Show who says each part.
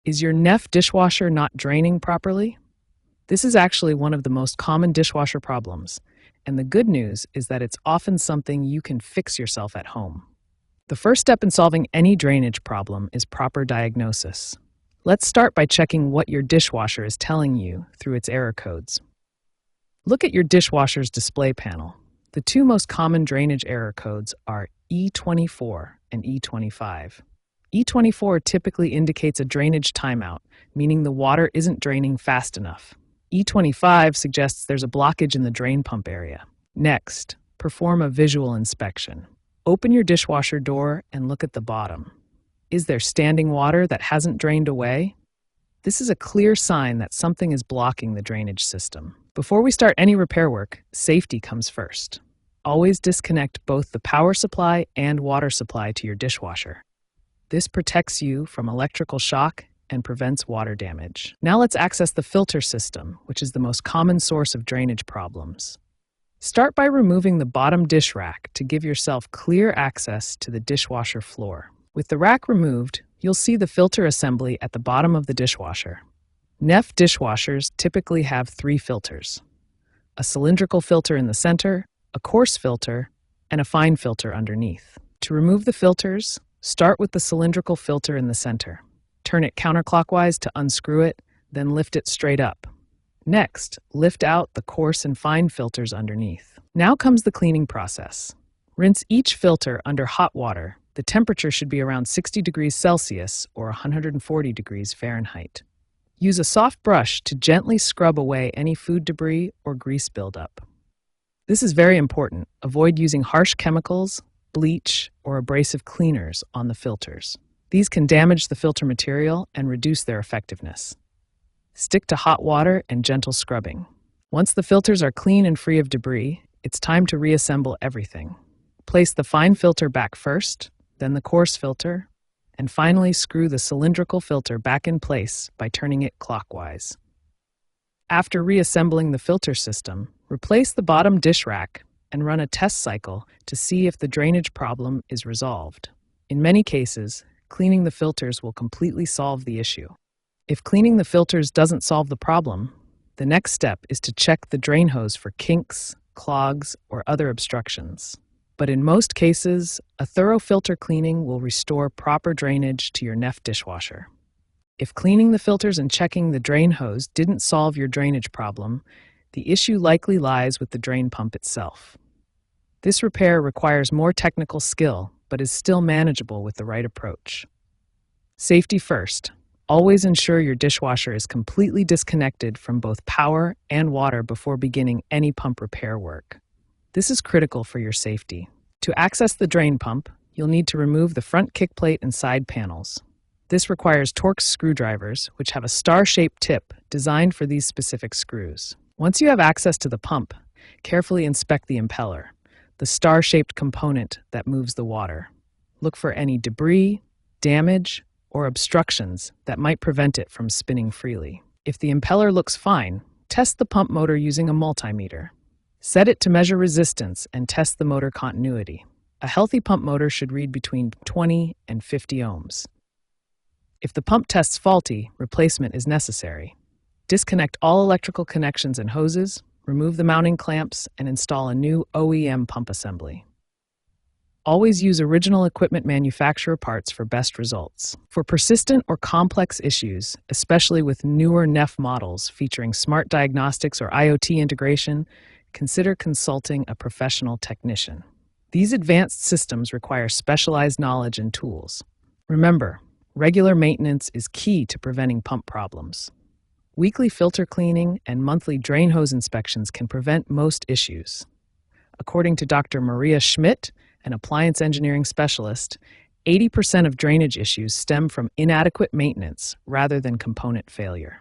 Speaker 1: Is your NEFF dishwasher not draining properly? This is actually one of the most common dishwasher problems, and the good news is that it's often something you can fix yourself at home. The first step in solving any drainage problem is proper diagnosis. Let's start by checking what your dishwasher is telling you through its error codes. Look at your dishwasher's display panel. The two most common drainage error codes are E24 and E25. E24 typically indicates a drainage timeout, meaning the water isn't draining fast enough. E25 suggests there's a blockage in the drain pump area. Next, perform a visual inspection. Open your dishwasher door and look at the bottom. Is there standing water that hasn't drained away? This is a clear sign that something is blocking the drainage system. Before we start any repair work, safety comes first. Always disconnect both the power supply and water supply to your dishwasher. This protects you from electrical shock and prevents water damage. Now let's access the filter system, which is the most common source of drainage problems. Start by removing the bottom dish rack to give yourself clear access to the dishwasher floor. With the rack removed, you'll see the filter assembly at the bottom of the dishwasher. NEFF dishwashers typically have 3 filters: a cylindrical filter in the center, a coarse filter, and a fine filter underneath. To remove the filters, start with the cylindrical filter in the center. Turn it counterclockwise to unscrew it, then lift it straight up. Next, lift out the coarse and fine filters underneath. Now comes the cleaning process. Rinse each filter under hot water. The temperature should be around 60 degrees Celsius or 140 degrees Fahrenheit. Use a soft brush to gently scrub away any food debris or grease buildup. This is very important. Avoid using harsh chemicals, bleach, or abrasive cleaners on the filters. These can damage the filter material and reduce their effectiveness. Stick to hot water and gentle scrubbing. Once the filters are clean and free of debris, it's time to reassemble everything. Place the fine filter back first, then the coarse filter, and finally screw the cylindrical filter back in place by turning it clockwise. After reassembling the filter system, replace the bottom dish rack and run a test cycle to see if the drainage problem is resolved. In many cases, cleaning the filters will completely solve the issue. If cleaning the filters doesn't solve the problem, the next step is to check the drain hose for kinks, clogs, or other obstructions. But in most cases, a thorough filter cleaning will restore proper drainage to your NEFF dishwasher. If cleaning the filters and checking the drain hose didn't solve your drainage problem, the issue likely lies with the drain pump itself. This repair requires more technical skill, but is still manageable with the right approach. Safety first. Always ensure your dishwasher is completely disconnected from both power and water before beginning any pump repair work. This is critical for your safety. To access the drain pump, you'll need to remove the front kick plate and side panels. This requires Torx screwdrivers, which have a star-shaped tip designed for these specific screws. Once you have access to the pump, carefully inspect the impeller, the star-shaped component that moves the water. Look for any debris, damage, or obstructions that might prevent it from spinning freely. If the impeller looks fine, test the pump motor using a multimeter. Set it to measure resistance and test the motor continuity. A healthy pump motor should read between 20 and 50 ohms. If the pump tests faulty, replacement is necessary. Disconnect all electrical connections and hoses, remove the mounting clamps, and install a new OEM pump assembly. Always use original equipment manufacturer parts for best results. For persistent or complex issues, especially with newer NEFF models featuring smart diagnostics or IoT integration, consider consulting a professional technician. These advanced systems require specialized knowledge and tools. Remember, regular maintenance is key to preventing pump problems. Weekly filter cleaning and monthly drain hose inspections can prevent most issues. According to Dr. Maria Schmidt, an appliance engineering specialist, 80% of drainage issues stem from inadequate maintenance rather than component failure.